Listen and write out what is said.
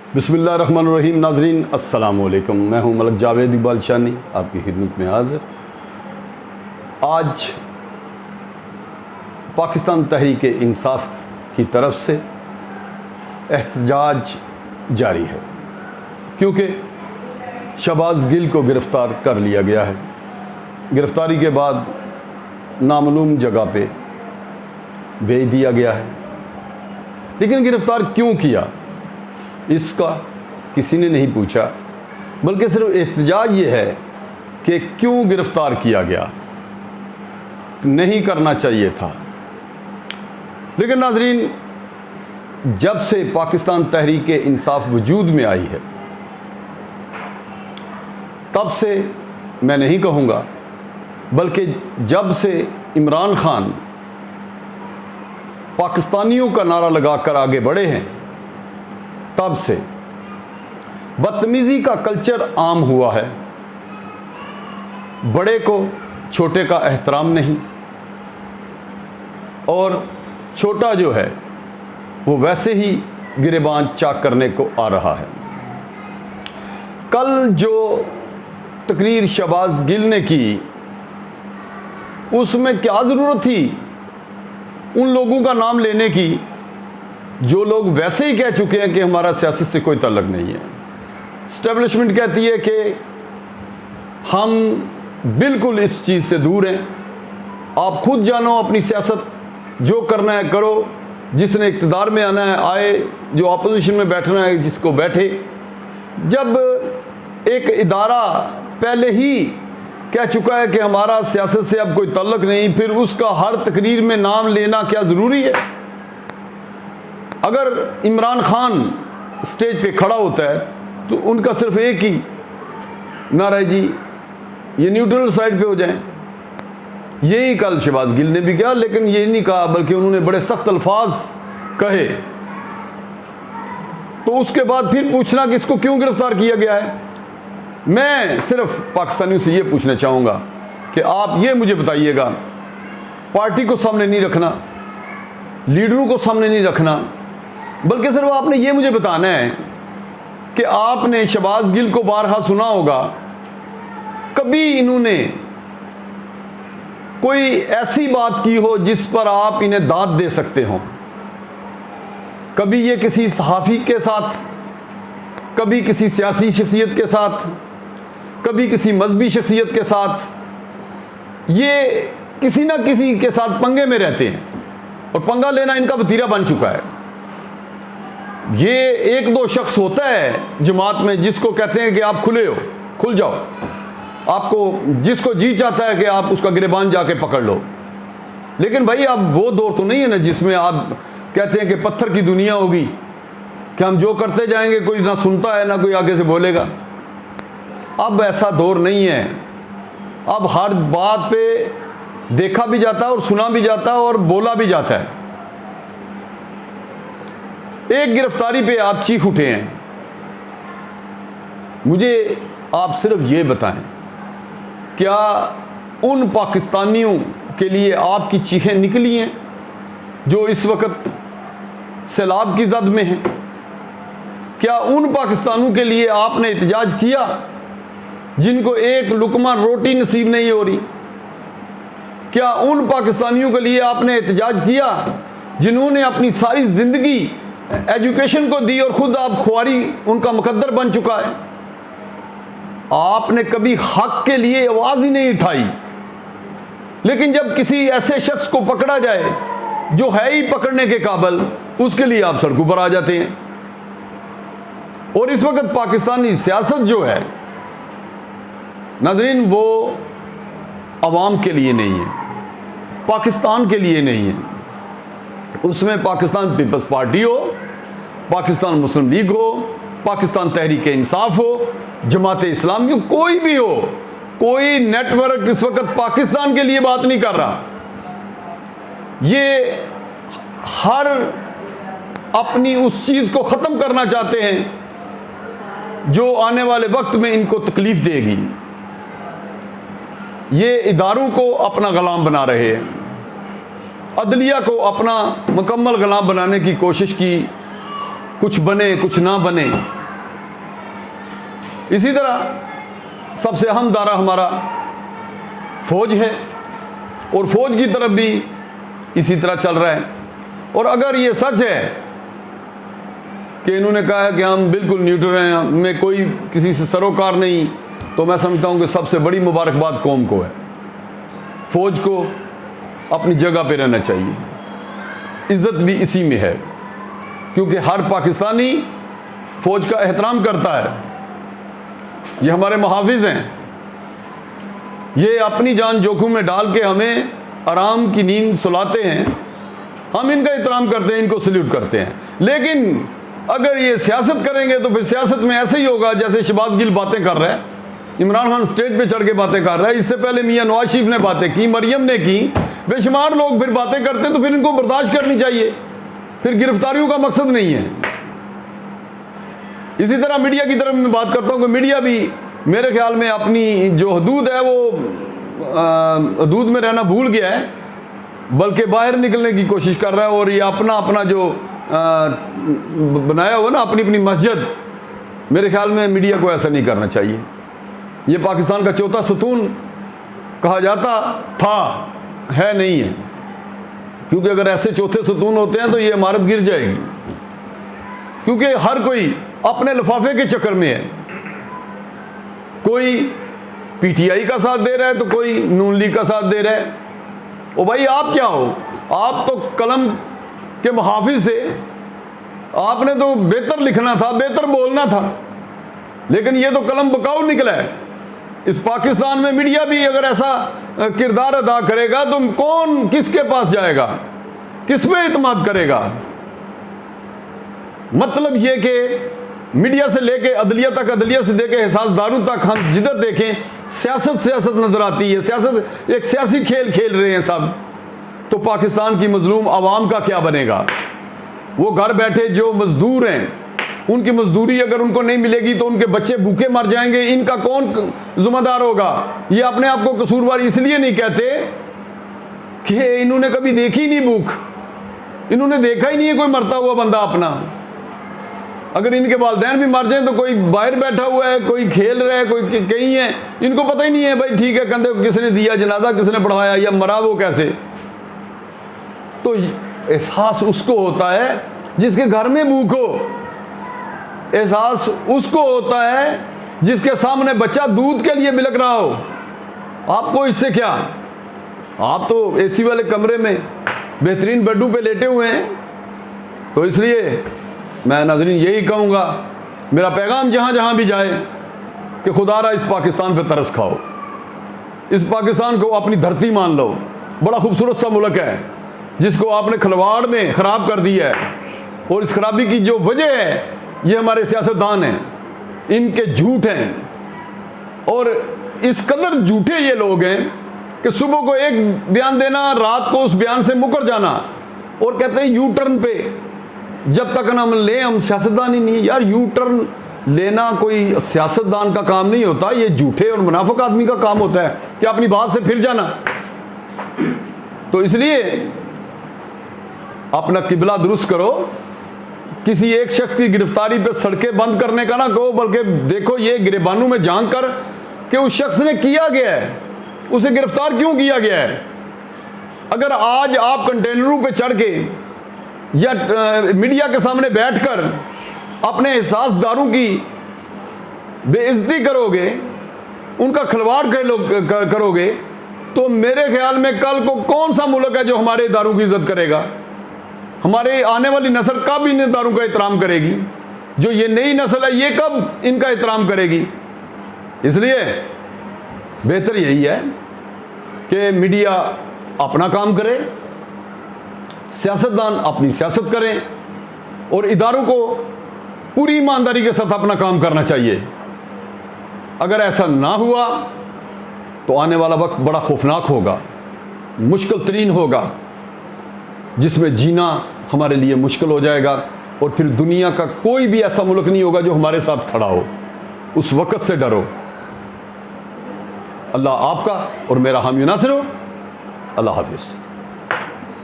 बिस्मिल्लाहिर्रहमानिर्रहीम। नाज़रीन अस्सलाम वालेकुम। मैं हूं मलक जावेद इकबाल शानी, आपकी खिदमत में हाज़िर। आज पाकिस्तान तहरीक इंसाफ की तरफ से एहतजाज जारी है, क्योंकि शहबाज गिल को गिरफ़्तार कर लिया गया है। गिरफ़्तारी के बाद नामालूम जगह पे भेज दिया गया है, लेकिन गिरफ़्तार क्यों किया इसका किसी ने नहीं पूछा, बल्कि सिर्फ एहतजाज ये है कि क्यों गिरफ़्तार किया गया, नहीं करना चाहिए था। लेकिन नाज़रीन, जब से पाकिस्तान तहरीक इंसाफ वजूद में आई है, तब से मैं नहीं कहूँगा, बल्कि जब से इमरान खान पाकिस्तानियों का नारा लगाकर आगे बढ़े हैं, तब से बदतमीज़ी का कल्चर आम हुआ है। बड़े को छोटे का एहतराम नहीं, और छोटा जो है वो वैसे ही गिरेबान चाक करने को आ रहा है। कल जो तकरीर शहबाज गिल ने की, उसमें क्या ज़रूरत थी उन लोगों का नाम लेने की जो लोग वैसे ही कह चुके हैं कि हमारा सियासत से कोई ताल्लुक नहीं है। इस्टेब्लिशमेंट कहती है कि हम बिल्कुल इस चीज़ से दूर हैं, आप खुद जानो, अपनी सियासत जो करना है करो, जिसने इक़्तिदार में आना है आए, जो अपोजिशन में बैठना है जिसको बैठे। जब एक इदारा पहले ही कह चुका है कि हमारा सियासत से अब कोई ताल्लुक नहीं, फिर उसका हर तकरीर में नाम लेना क्या ज़रूरी है? अगर इमरान खान स्टेज पे खड़ा होता है तो उनका सिर्फ एक ही नारा है, जी ये न्यूट्रल साइड पे हो जाएं। यही कल शहबाज गिल ने भी किया, लेकिन ये नहीं कहा, बल्कि उन्होंने बड़े सख्त अल्फाज कहे। तो उसके बाद फिर पूछना कि इसको क्यों गिरफ्तार किया गया है। मैं सिर्फ पाकिस्तानियों से ये पूछना चाहूँगा कि आप ये मुझे बताइएगा, पार्टी को सामने नहीं रखना, लीडरों को सामने नहीं रखना, बल्कि सिर्फ आपने ये मुझे बताना है कि आपने शहबाज गिल को बारहा सुना होगा, कभी इन्होंने कोई ऐसी बात की हो जिस पर आप इन्हें दाद दे सकते हो। कभी ये किसी सहाफ़ी के साथ, कभी किसी सियासी शख्सियत के साथ, कभी किसी मजहबी शख्सियत के साथ, ये किसी ना किसी के साथ पंगे में रहते हैं, और पंगा लेना इनका वतीरा बन चुका है। ये एक दो शख्स होता है जमात में जिसको कहते हैं कि आप खुले हो, खुल जाओ, आपको जिसको जी चाहता है कि आप उसका गिरेबान जाके पकड़ लो। लेकिन भाई, अब वो दौर तो नहीं है ना जिसमें आप कहते हैं कि पत्थर की दुनिया होगी, कि हम जो करते जाएंगे कोई ना सुनता है ना कोई आगे से बोलेगा। अब ऐसा दौर नहीं है। अब हर बात पे देखा भी जाता है और सुना भी जाता है और बोला भी जाता है। एक गिरफ्तारी पे आप चीख उठे हैं। मुझे आप सिर्फ ये बताएं, क्या उन पाकिस्तानियों के लिए आपकी चीखें निकली हैं जो इस वक्त सैलाब की जद में हैं? क्या उन पाकिस्तानों के लिए आपने एहतजाज किया जिनको एक लुकमा रोटी नसीब नहीं हो रही? क्या उन पाकिस्तानियों के लिए आपने एहतजाज किया जिन्होंने अपनी सारी ज़िंदगी एजुकेशन को दी और ख़ुद आप ख्वारी उनका मुकद्दर बन चुका है? आपने कभी हक के लिए आवाज़ ही नहीं उठाई। लेकिन जब किसी ऐसे शख्स को पकड़ा जाए जो है ही पकड़ने के काबिल, उसके लिए आप सड़कों पर आ जाते हैं। और इस वक्त पाकिस्तानी सियासत जो है नाज़रीन, वो अवाम के लिए नहीं है, पाकिस्तान के लिए नहीं है। उसमें पाकिस्तान पीपल्स पार्टी हो, पाकिस्तान मुस्लिम लीग हो, पाकिस्तान तहरीक इंसाफ हो, जमात इस्लामी हो, कोई भी हो, कोई नेटवर्क इस वक्त पाकिस्तान के लिए बात नहीं कर रहा। ये हर अपनी उस चीज़ को ख़त्म करना चाहते हैं जो आने वाले वक्त में इनको तकलीफ़ देगी। ये इदारों को अपना ग़ुलाम बना रहे हैं, अदलिया को अपना मुकम्मल ग़ुलाम बनाने की कोशिश की। कुछ बने कुछ ना बने, इसी तरह सबसे अहम दायरा हमारा फौज है, और फौज की तरफ भी इसी तरह चल रहा है। और अगर ये सच है कि इन्होंने कहा है कि हम बिल्कुल न्यूट्रल हैं, हमें कोई किसी से सरोकार नहीं, तो मैं समझता हूं कि सबसे बड़ी मुबारकबाद कौम को है। फौज को अपनी जगह पे रहना चाहिए, इज्जत भी इसी में है, क्योंकि हर पाकिस्तानी फौज का एहतराम करता है। ये हमारे मुहाफिज हैं, ये अपनी जान जोखिम में डाल के हमें आराम की नींद सुलाते हैं, हम इनका एहतराम करते हैं, इनको सल्यूट करते हैं। लेकिन अगर ये सियासत करेंगे तो फिर सियासत में ऐसे ही होगा जैसे शहबाज गिल बातें कर रहा है, इमरान खान स्टेज पे चढ़ के बातें कर रहा है, इससे पहले मियां नवाज शरीफ ने बातें की, मरियम ने की, बेशुमार लोग फिर बातें करते हैं, तो फिर इनको बर्दाश्त करनी चाहिए, फिर गिरफ्तारियों का मकसद नहीं है। इसी तरह मीडिया की तरफ मैं बात करता हूं कि मीडिया भी मेरे ख्याल में अपनी जो हदूद है वो हदूद में रहना भूल गया है, बल्कि बाहर निकलने की कोशिश कर रहा है, और ये अपना अपना जो बनाया हुआ ना अपनी अपनी मस्जिद, मेरे ख्याल में मीडिया को ऐसा नहीं करना चाहिए। ये पाकिस्तान का चौथा सतून कहा जाता था, है नहीं है, क्योंकि अगर ऐसे चौथे सतून होते हैं तो ये इमारत गिर जाएगी, क्योंकि हर कोई अपने लिफाफे के चक्कर में है। कोई पीटीआई का साथ दे रहा है तो कोई नून लीग का साथ दे रहा है। ओ भाई, आप क्या हो? आप तो कलम के मुहाफिज थे, आपने तो बेहतर लिखना था, बेहतर बोलना था, लेकिन ये तो कलम बकाऊ निकला है। इस पाकिस्तान में मीडिया भी अगर ऐसा किरदार अदा करेगा तो कौन किसके पास जाएगा, किस पे इत्मीनाद करेगा? मतलब ये कि मीडिया से लेके अदलिया तक, अदलिया से लेके एहसासदारों तक, हम जिधर देखें सियासत नजर आती है। सियासत एक सियासी खेल खेल रहे हैं सब। तो पाकिस्तान की मजलूम आवाम का क्या बनेगा? वो घर बैठे जो मजदूर हैं, उनकी मजदूरी अगर उनको नहीं मिलेगी तो उनके बच्चे भूखे मर जाएंगे, इनका कौन जिम्मेदार होगा? ये अपने आप को कसूरवार इसलिए नहीं कहते कि इन्होंने कभी देखी नहीं भूख, इन्होंने देखा ही नहीं है कोई मरता हुआ बंदा अपना। अगर इनके वालिदैन भी मर जाएं तो कोई बाहर बैठा हुआ है, कोई खेल रहा है, कोई कहीं है, इनको पता ही नहीं है भाई ठीक है कंधे को किसने दिया, जनाजा किसने पढ़ाया, या मरा वो कैसे। तो एहसास उसको होता है जिसके घर में भूख हो, एहसास उसको होता है जिसके सामने बच्चा दूध के लिए बिलक रहा हो। आपको इससे क्या? आप तो एसी वाले कमरे में बेहतरीन बेडों पे लेटे हुए हैं। तो इसलिए मैं नाज़रीन यही कहूँगा, मेरा पैगाम जहाँ जहाँ भी जाए कि खुदारा इस पाकिस्तान पे तरस खाओ, इस पाकिस्तान को अपनी धरती मान लो। बड़ा खूबसूरत सा मुल्क है जिसको आपने खिलवाड़ में ख़राब कर दिया है, और इस खराबी की जो वजह है ये हमारे सियासतदान हैं, इनके झूठ हैं। और इस कदर झूठे ये लोग हैं कि सुबह को एक बयान देना, रात को उस बयान से मुकर जाना, और कहते हैं यू टर्न पे जब तक ना हम लें हम सियासतदान ही नहीं। यार, यू टर्न लेना कोई सियासतदान का काम नहीं होता, ये झूठे और मुनाफिक आदमी का काम होता है कि अपनी बात से फिर जाना। तो इसलिए अपना किबला दुरुस्त करो। किसी एक शख्स की गिरफ्तारी पे सड़कें बंद करने का ना कहो, बल्कि देखो ये गिरेबानों में झांक कर कि उस शख्स ने किया गया है, उसे गिरफ्तार क्यों किया गया है। अगर आज आप कंटेनरों पे चढ़ के या मीडिया के सामने बैठकर अपने एहसासदारों की बेइज्जती करोगे, उनका खिलवाड़ करोगे, तो मेरे ख्याल में कल को कौन सा मुल्क है जो हमारे इदारों की इज्जत करेगा? हमारे आने वाली नस्ल कब इन इदारों का एहतराम करेगी? जो ये नई नस्ल है ये कब इनका एहतराम करेगी? इसलिए बेहतर यही है कि मीडिया अपना काम करे, सियासतदान अपनी सियासत करें, और इदारों को पूरी ईमानदारी के साथ अपना काम करना चाहिए। अगर ऐसा ना हुआ तो आने वाला वक्त बड़ा खौफनाक होगा, मुश्किल तरीन होगा, जिसमें जीना हमारे लिए मुश्किल हो जाएगा, और फिर दुनिया का कोई भी ऐसा मुल्क नहीं होगा जो हमारे साथ खड़ा हो। उस वक्त से डरो। अल्लाह आपका और मेरा हामी नासिर हो। अल्लाह हाफिज़।